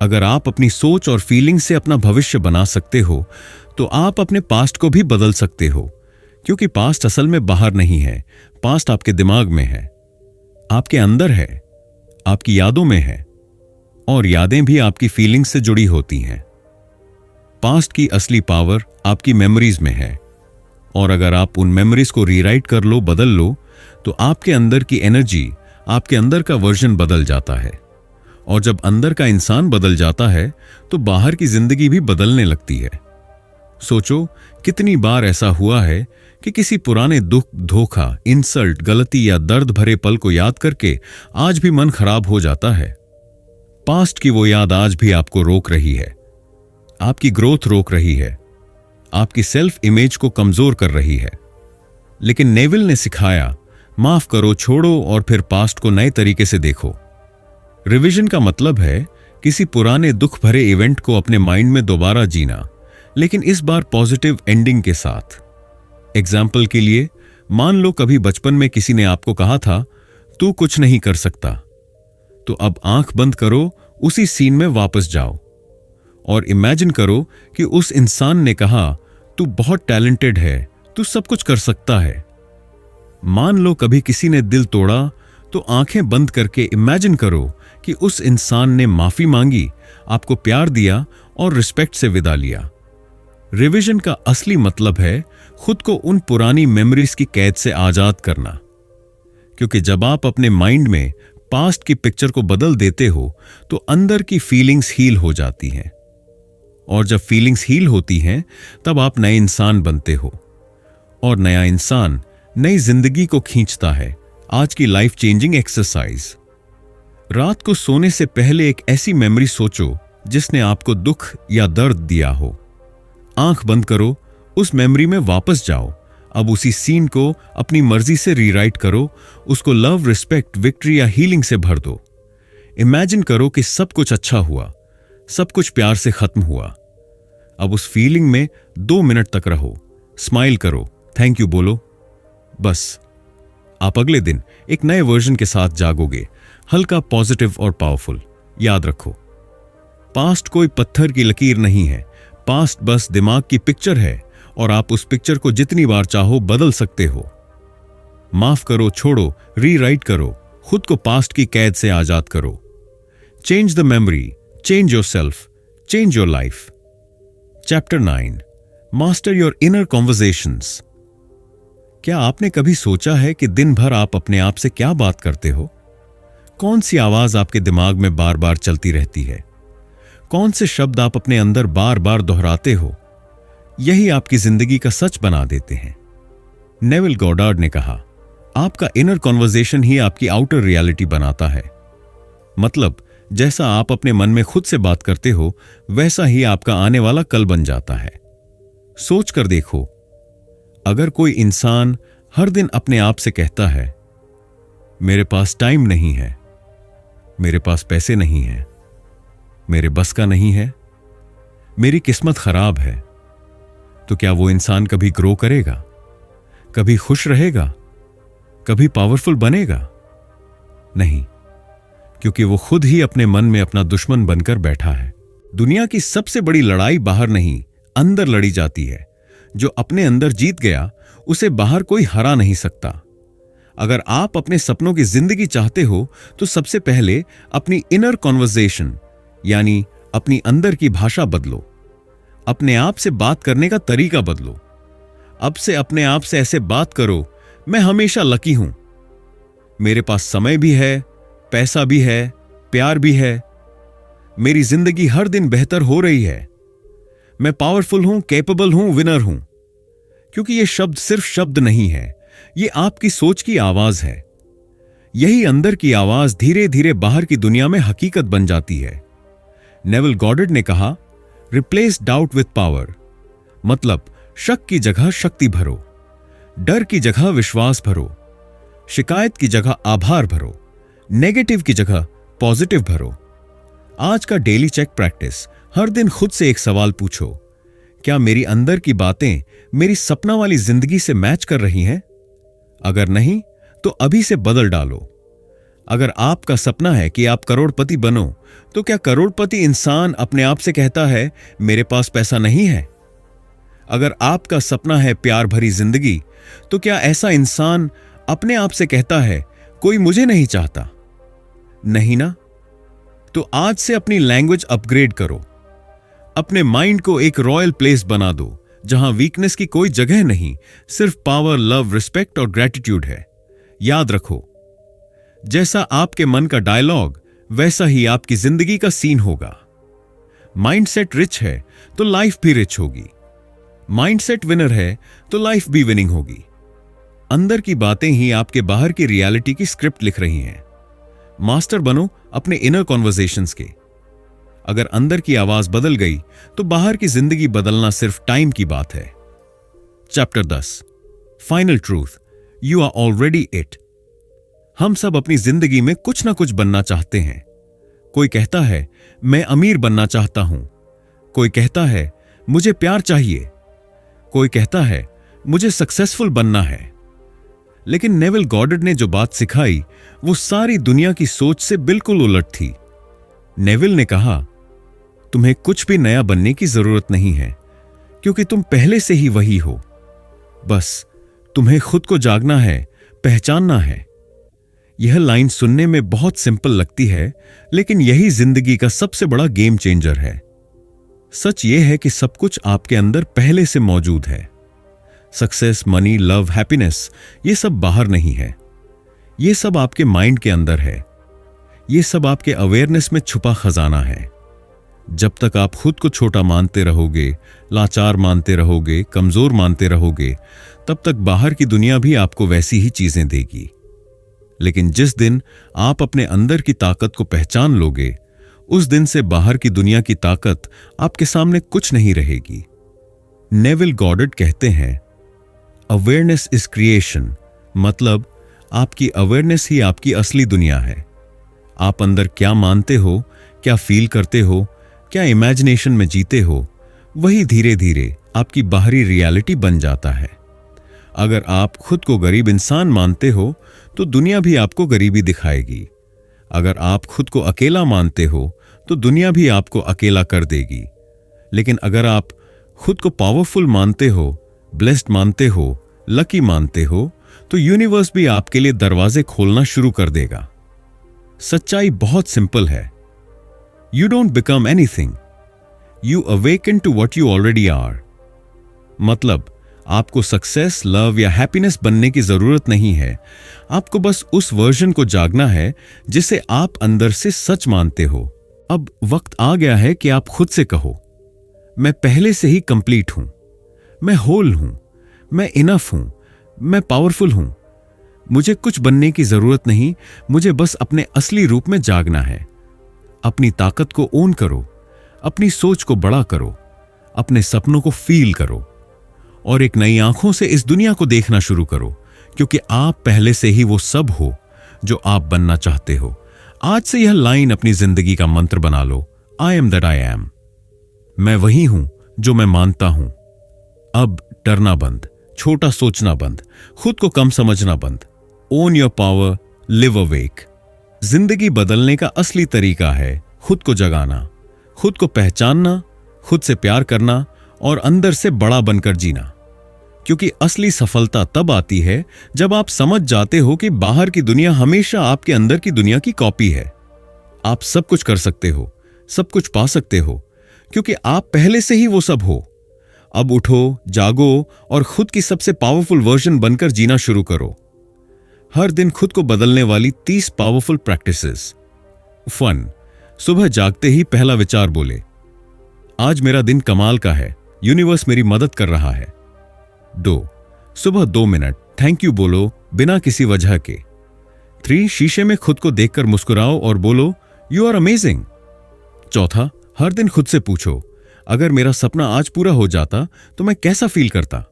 अगर आप अपनी सोच और फीलिंग से अपना भविष्य बना सकते हो तो आप अपने पास्ट को भी बदल सकते हो, क्योंकि पास्ट असल में बाहर नहीं है, पास्ट आपके दिमाग में है, आपके अंदर है, आपकी यादों में है, और यादें भी आपकी फीलिंग्स से जुड़ी होती हैं। पास्ट की असली पावर आपकी मेमोरीज में है, और अगर आप उन मेमोरीज को रीराइट कर लो, बदल लो, तो आपके अंदर की एनर्जी, आपके अंदर का वर्जन बदल जाता है। और जब अंदर का इंसान बदल जाता है तो बाहर की जिंदगी भी बदलने लगती है। सोचो, कितनी बार ऐसा हुआ है कि किसी पुराने दुख, धोखा, इंसल्ट, गलती या दर्द भरे पल को याद करके आज भी मन खराब हो जाता है। पास्ट की वो याद आज भी आपको रोक रही है, आपकी ग्रोथ रोक रही है, आपकी सेल्फ इमेज को कमजोर कर रही है। लेकिन नेविल ने सिखाया, माफ करो, छोड़ो और फिर पास्ट को नए तरीके से देखो। रिविजन का मतलब है किसी पुराने दुख भरे इवेंट को अपने माइंड में दोबारा जीना, लेकिन इस बार पॉजिटिव एंडिंग के साथ। एग्जाम्पल के लिए, मान लो कभी बचपन में किसी ने आपको कहा था तू कुछ नहीं कर सकता, तो अब आंख बंद करो, उसी सीन में वापस जाओ और इमेजिन करो कि उस इंसान ने कहा तू बहुत टैलेंटेड है, तू सब कुछ कर सकता है। मान लो कभी किसी ने दिल तोड़ा, तो आंखें बंद करके इमेजिन करो कि उस इंसान ने माफी मांगी, आपको प्यार दिया और रिस्पेक्ट से विदा लिया। रिविजन का असली मतलब है खुद को उन पुरानी मेमोरीज की कैद से आजाद करना, क्योंकि जब आप अपने माइंड में पास्ट की पिक्चर को बदल देते हो तो अंदर की फीलिंग्स हील हो जाती हैं, और जब फीलिंग्स हील होती हैं तब आप नए इंसान बनते हो, और नया इंसान नई जिंदगी को खींचता है। आज की लाइफ चेंजिंग एक्सरसाइज, रात को सोने से पहले एक ऐसी मेमोरी सोचो जिसने आपको दुख या दर्द दिया हो। आंख बंद करो, उस मेमोरी में वापस जाओ, अब उसी सीन को अपनी मर्जी से रीराइट करो, उसको लव, रिस्पेक्ट, विक्ट्री या हीलिंग से भर दो। इमेजिन करो कि सब कुछ अच्छा हुआ, सब कुछ प्यार से खत्म हुआ। अब उस फीलिंग में 2 मिनट तक रहो, स्माइल करो, थैंक यू बोलो, बस। आप अगले दिन एक नए वर्जन के साथ जागोगे, हल्का, पॉजिटिव और पावरफुल। याद रखो, पास्ट कोई पत्थर की लकीर नहीं है, पास्ट बस दिमाग की पिक्चर है, और आप उस पिक्चर को जितनी बार चाहो बदल सकते हो। माफ करो, छोड़ो, रीराइट करो, खुद को पास्ट की कैद से आजाद करो। Change the memory, change yourself, change your life. Chapter 9, master your inner conversations. क्या आपने कभी सोचा है कि दिन भर आप अपने आप से क्या बात करते हो? कौन सी आवाज आपके दिमाग में बार बार चलती रहती है? कौन से शब्द आप अपने अंदर बार बार दोहराते हो? यही आपकी जिंदगी का सच बना देते हैं। नेविल गॉडार्ड ने कहा, आपका इनर कॉन्वर्सेशन ही आपकी आउटर रियलिटी बनाता है। मतलब जैसा आप अपने मन में खुद से बात करते हो, वैसा ही आपका आने वाला कल बन जाता है। सोच कर देखो, अगर कोई इंसान हर दिन अपने आप से कहता है, मेरे पास टाइम नहीं है, मेरे पास पैसे नहीं है, मेरे बस का नहीं है, मेरी किस्मत खराब है, तो क्या वो इंसान कभी ग्रो करेगा? कभी खुश रहेगा? कभी पावरफुल बनेगा? नहीं, क्योंकि वो खुद ही अपने मन में अपना दुश्मन बनकर बैठा है। दुनिया की सबसे बड़ी लड़ाई बाहर नहीं, अंदर लड़ी जाती है। जो अपने अंदर जीत गया, उसे बाहर कोई हरा नहीं सकता। अगर आप अपने सपनों की जिंदगी चाहते हो, तो सबसे पहले अपनी इनर कॉन्वर्सेशन यानी अपनी अंदर की भाषा बदलो। अपने आप से बात करने का तरीका बदलो। अब से अपने आप से ऐसे बात करो, मैं हमेशा लकी हूं, मेरे पास समय भी है, पैसा भी है, प्यार भी है, मेरी जिंदगी हर दिन बेहतर हो रही है, मैं पावरफुल हूं, कैपेबल हूं, विनर हूं। क्योंकि ये शब्द सिर्फ शब्द नहीं है, ये आपकी सोच की आवाज है। यही अंदर की आवाज धीरे धीरे बाहर की दुनिया में हकीकत बन जाती है। नेविल गॉडार्ड ने कहा, रिप्लेस डाउट विथ पावर। मतलब शक की जगह शक्ति भरो, डर की जगह विश्वास भरो, शिकायत की जगह आभार भरो, नेगेटिव की जगह पॉजिटिव भरो। आज का डेली चेक प्रैक्टिस, हर दिन खुद से एक सवाल पूछो, क्या मेरी अंदर की बातें मेरी सपना वाली जिंदगी से मैच कर रही हैं? अगर नहीं, तो अभी से बदल डालो। अगर आपका सपना है कि आप करोड़पति बनो, तो क्या करोड़पति इंसान अपने आप से कहता है, मेरे पास पैसा नहीं है? अगर आपका सपना है प्यार भरी जिंदगी, तो क्या ऐसा इंसान अपने आप से कहता है, कोई मुझे नहीं चाहता? नहीं ना? तो आज से अपनी लैंग्वेज अपग्रेड करो। अपने माइंड को एक रॉयल प्लेस बना दो, जहां वीकनेस की कोई जगह नहीं, सिर्फ पावर, लव, रिस्पेक्ट और ग्रेटिट्यूड है। याद रखो, जैसा आपके मन का डायलॉग, वैसा ही आपकी जिंदगी का सीन होगा। माइंडसेट रिच है तो लाइफ भी रिच होगी। माइंडसेट विनर है तो लाइफ भी विनिंग होगी। अंदर की बातें ही आपके बाहर की रियलिटी की स्क्रिप्ट लिख रही हैं। मास्टर बनो अपने इनर कॉन्वर्सेशंस के। अगर अंदर की आवाज बदल गई, तो बाहर की जिंदगी बदलना सिर्फ टाइम की बात है। Chapter 10, final truth, you are already it. हम सब अपनी जिंदगी में कुछ ना कुछ बनना चाहते हैं। कोई कहता है, मैं अमीर बनना चाहता हूं। कोई कहता है, मुझे प्यार चाहिए। कोई कहता है, मुझे सक्सेसफुल बनना है। लेकिन नेविल गॉडार्ड ने जो बात सिखाई, वो सारी दुनिया की सोच से बिल्कुल उलट थी। नेविल ने कहा, तुम्हें कुछ भी नया बनने की जरूरत नहीं है, क्योंकि तुम पहले से ही वही हो। बस तुम्हें खुद को जागना है, पहचानना है। यह लाइन सुनने में बहुत सिंपल लगती है, लेकिन यही जिंदगी का सबसे बड़ा गेम चेंजर है। सच यह है कि सब कुछ आपके अंदर पहले से मौजूद है। सक्सेस, मनी, लव, हैप्पीनेस, ये सब बाहर नहीं है। ये सब आपके माइंड के अंदर है। ये सब आपके अवेयरनेस में छुपा खजाना है। जब तक आप खुद को छोटा मानते रहोगे, लाचार मानते रहोगे, कमजोर मानते रहोगे, तब तक बाहर की दुनिया भी आपको वैसी ही चीजें देगी। लेकिन जिस दिन आप अपने अंदर की ताकत को पहचान लोगे, उस दिन से बाहर की दुनिया की ताकत आपके सामने कुछ नहीं रहेगी। नेविल गॉडार्ड कहते हैं, अवेयरनेस इज क्रिएशन। मतलब आपकी अवेयरनेस ही आपकी असली दुनिया है। आप अंदर क्या मानते हो, क्या फील करते हो, क्या इमेजिनेशन में जीते हो, वही धीरे धीरे आपकी बाहरी रियलिटी बन जाता है। अगर आप खुद को गरीब इंसान मानते हो, तो दुनिया भी आपको गरीबी दिखाएगी। अगर आप खुद को अकेला मानते हो, तो दुनिया भी आपको अकेला कर देगी। लेकिन अगर आप खुद को पावरफुल मानते हो, ब्लेस्ड मानते हो, लकी मानते हो, तो यूनिवर्स भी आपके लिए दरवाजे खोलना शुरू कर देगा। सच्चाई बहुत सिंपल है। You don't become anything, you awaken to what you already are. मतलब आपको सक्सेस, लव या हैप्पीनेस बनने की जरूरत नहीं है। आपको बस उस वर्जन को जागना है जिसे आप अंदर से सच मानते हो। अब वक्त आ गया है कि आप खुद से कहो, मैं पहले से ही कंप्लीट हूं, मैं होल हूं, मैं इनफ हूं, मैं पावरफुल हूं। मुझे कुछ बनने की जरूरत नहीं, मुझे बस अपने असली रूप में जागना है। अपनी ताकत को ओन करो, अपनी सोच को बड़ा करो, अपने सपनों को फील करो और एक नई आंखों से इस दुनिया को देखना शुरू करो, क्योंकि आप पहले से ही वो सब हो जो आप बनना चाहते हो। आज से यह लाइन अपनी जिंदगी का मंत्र बना लो, I am that I am. मैं वही हूं जो मैं मानता हूं। अब डरना बंद, छोटा सोचना बंद, खुद को कम समझना बंद। Own your power, live awake. जिंदगी बदलने का असली तरीका है खुद को जगाना, खुद को पहचानना, खुद से प्यार करना और अंदर से बड़ा बनकर जीना। क्योंकि असली सफलता तब आती है जब आप समझ जाते हो कि बाहर की दुनिया हमेशा आपके अंदर की दुनिया की कॉपी है। आप सब कुछ कर सकते हो, सब कुछ पा सकते हो, क्योंकि आप पहले से ही वो सब हो। अब उठो, जागो और खुद की सबसे पावरफुल वर्जन बनकर जीना शुरू करो। हर दिन खुद को बदलने वाली 30 पावरफुल प्रैक्टिसेस। 1. सुबह जागते ही पहला विचार बोले, आज मेरा दिन कमाल का है, यूनिवर्स मेरी मदद कर रहा है। 2. सुबह 2 मिनट थैंक यू बोलो बिना किसी वजह के। 3. शीशे में खुद को देखकर मुस्कुराओ और बोलो यू आर अमेजिंग। 4. हर दिन खुद से पूछो, अगर मेरा सपना आज पूरा हो जाता तो मैं कैसा फील करता।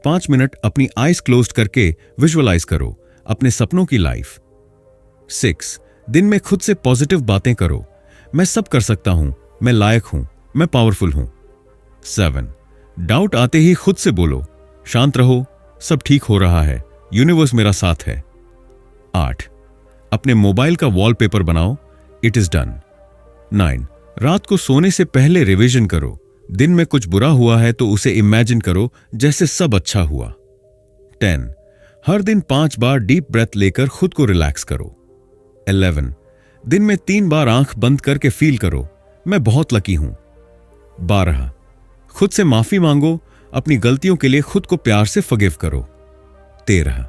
5 मिनट अपनी आईज क्लोज करके विजुअलाइज करो अपने सपनों की लाइफ। 6. दिन में खुद से पॉजिटिव बातें करो, मैं सब कर सकता हूं, मैं लायक हूं, मैं पावरफुल हूं। 7. डाउट आते ही खुद से बोलो, शांत रहो, सब ठीक हो रहा है, यूनिवर्स मेरा साथ है। 8. अपने मोबाइल का वॉलपेपर बनाओ, इट इज डन। 9. रात को सोने से पहले रिवीजन करो, दिन में कुछ बुरा हुआ है तो उसे इमेजिन करो जैसे सब अच्छा हुआ। 10. हर दिन 5 बार डीप ब्रेथ लेकर खुद को रिलैक्स करो। 11. दिन में 3 बार आंख बंद करके फील करो, मैं बहुत लकी हूं। 12. खुद से माफी मांगो, अपनी गलतियों के लिए खुद को प्यार से फॉरगिव करो। 13.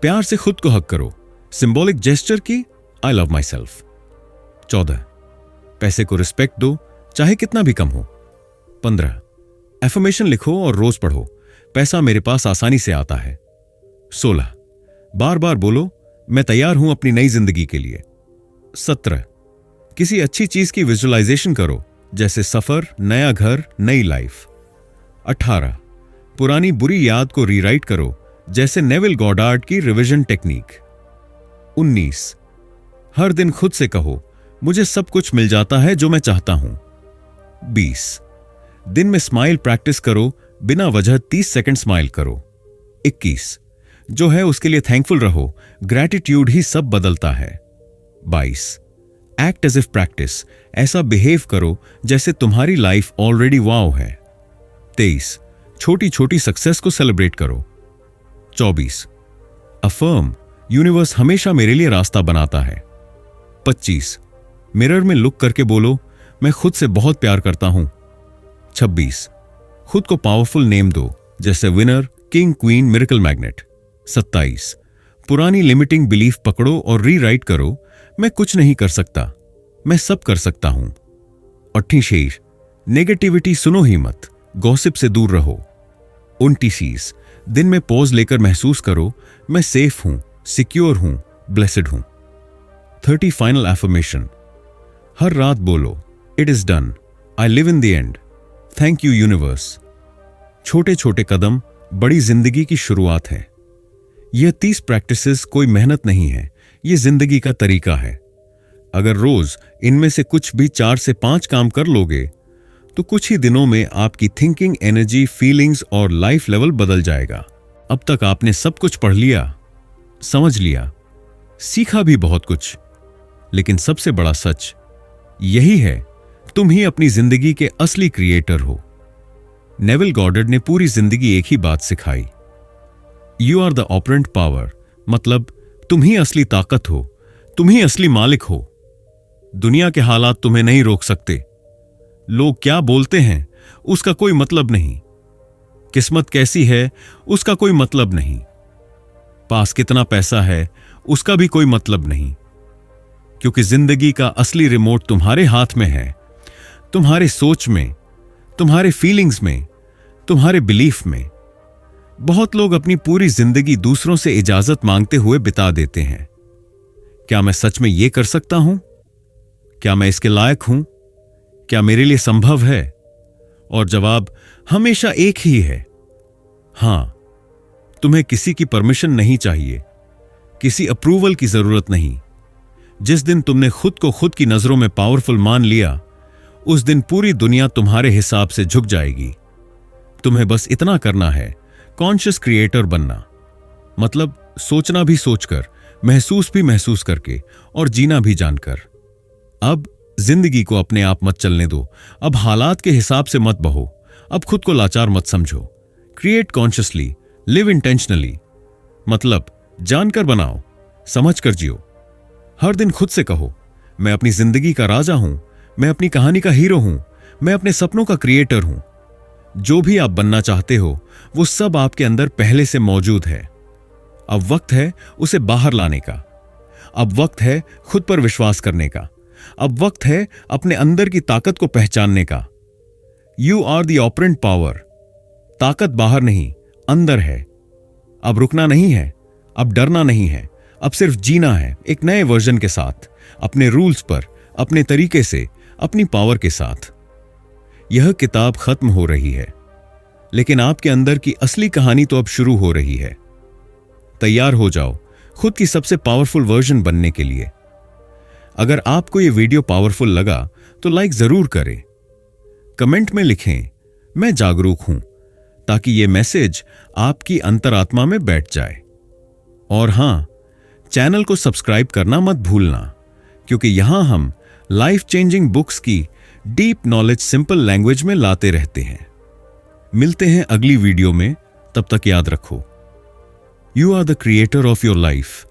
प्यार से खुद को हग करो, सिंबॉलिक जेस्चर की आई लव माई सेल्फ। 14. पैसे को रिस्पेक्ट दो, चाहे कितना भी कम हो। 15. एफर्मेशन लिखो और रोज पढ़ो, पैसा मेरे पास आसानी से आता है। 16. बार बार बोलो, मैं तैयार हूं अपनी नई जिंदगी के लिए। 17. किसी अच्छी चीज की विजुअलाइजेशन करो, जैसे सफर, नया घर, नई लाइफ। 18. पुरानी बुरी याद को रीराइट करो, जैसे नेविल गॉडार्ड की रिवीजन टेक्निक। 19. हर दिन खुद से कहो, मुझे सब कुछ मिल जाता है जो मैं चाहता हूं। 20. दिन में स्माइल प्रैक्टिस करो, बिना वजह 30 सेकंड स्माइल करो। 21. जो है उसके लिए थैंकफुल रहो, ग्रैटिट्यूड ही सब बदलता है। 22. एक्ट एज इफ प्रैक्टिस, ऐसा बिहेव करो जैसे तुम्हारी लाइफ ऑलरेडी वाव है। 23. छोटी छोटी सक्सेस को सेलिब्रेट करो। 24. अफर्म, यूनिवर्स हमेशा मेरे लिए रास्ता बनाता है। 25. मिरर में लुक करके बोलो, मैं खुद से बहुत प्यार करता हूं। 26. खुद को पावरफुल नेम दो, जैसे winner, king, queen, miracle magnet. 27. पुरानी लिमिटिंग बिलीफ पकड़ो और रीराइट करो, मैं कुछ नहीं कर सकता, मैं सब कर सकता हूं। 28. नेगेटिविटी सुनो ही मत, गॉसिप से दूर रहो। 29. दिन में पॉज लेकर महसूस करो, मैं सेफ हूं, सिक्योर हूं, ब्लेसेड हूं। 30. फाइनल एफर्मेशन, हर रात बोलो, it is done, I live in the and, thank you universe. छोटे छोटे कदम बड़ी जिंदगी की शुरुआत है। यह 30 प्रैक्टिसेस कोई मेहनत नहीं है, यह जिंदगी का तरीका है। अगर रोज इनमें से कुछ भी 4 से 5 काम कर लोगे तो कुछ ही दिनों में आपकी थिंकिंग, एनर्जी, फीलिंग्स और लाइफ लेवल बदल जाएगा। अब तक आपने सब कुछ पढ़ लिया, समझ लिया, सीखा भी बहुत कुछ, लेकिन सबसे बड़ा सच यही है, तुम ही अपनी जिंदगी के असली क्रिएटर हो। नेविल गॉडार्ड ने पूरी जिंदगी एक ही बात सिखाई, you are the operant power, मतलब तुम ही असली ताकत हो, तुम ही असली मालिक हो। दुनिया के हालात तुम्हें नहीं रोक सकते, लोग क्या बोलते हैं उसका कोई मतलब नहीं, किस्मत कैसी है उसका कोई मतलब नहीं, पास कितना पैसा है उसका भी कोई मतलब नहीं, क्योंकि जिंदगी का असली रिमोट तुम्हारे हाथ में है, तुम्हारे सोच में, तुम्हारे फीलिंग्स में, तुम्हारे बिलीफ में। बहुत लोग अपनी पूरी जिंदगी दूसरों से इजाजत मांगते हुए बिता देते हैं। क्या मैं सच में यह कर सकता हूं? क्या मैं इसके लायक हूं? क्या मेरे लिए संभव है? और जवाब हमेशा एक ही है, हां। तुम्हें किसी की परमिशन नहीं चाहिए, किसी अप्रूवल की जरूरत नहीं। जिस दिन तुमने खुद को खुद की नजरों में पावरफुल मान लिया, उस दिन पूरी दुनिया तुम्हारे हिसाब से झुक जाएगी। तुम्हें बस इतना करना है, कॉन्शियस क्रिएटर बनना, मतलब सोचना भी सोचकर, महसूस भी महसूस करके और जीना भी जानकर। अब जिंदगी को अपने आप मत चलने दो, अब हालात के हिसाब से मत बहो, अब खुद को लाचार मत समझो। क्रिएट कॉन्शियसली, लिव इंटेंशनली, मतलब जानकर बनाओ, समझकर जियो। हर दिन खुद से कहो, मैं अपनी जिंदगी का राजा हूं, मैं अपनी कहानी का हीरो हूं, मैं अपने सपनों का क्रिएटर हूं। जो भी आप बनना चाहते हो वो सब आपके अंदर पहले से मौजूद है। अब वक्त है उसे बाहर लाने का। अब वक्त है खुद पर विश्वास करने का। अब वक्त है अपने अंदर की ताकत को पहचानने का। You are the operant power. ताकत बाहर नहीं, अंदर है। अब रुकना नहीं है, अब डरना नहीं है, अब सिर्फ जीना है, एक नए वर्जन के साथ, अपने रूल्स पर, अपने तरीके से, अपनी पावर के साथ। यह किताब खत्म हो रही है, लेकिन आपके अंदर की असली कहानी तो अब शुरू हो रही है। तैयार हो जाओ खुद की सबसे पावरफुल वर्जन बनने के लिए। अगर आपको यह वीडियो पावरफुल लगा तो लाइक जरूर करें, कमेंट में लिखें मैं जागरूक हूं, ताकि यह मैसेज आपकी अंतरात्मा में बैठ जाए। और हां, चैनल को सब्सक्राइब करना मत भूलना, क्योंकि यहां हम लाइफ चेंजिंग बुक्स की डीप नॉलेज सिंपल लैंग्वेज में लाते रहते हैं। मिलते हैं अगली वीडियो में, तब तक याद रखो, you are the creator of your life.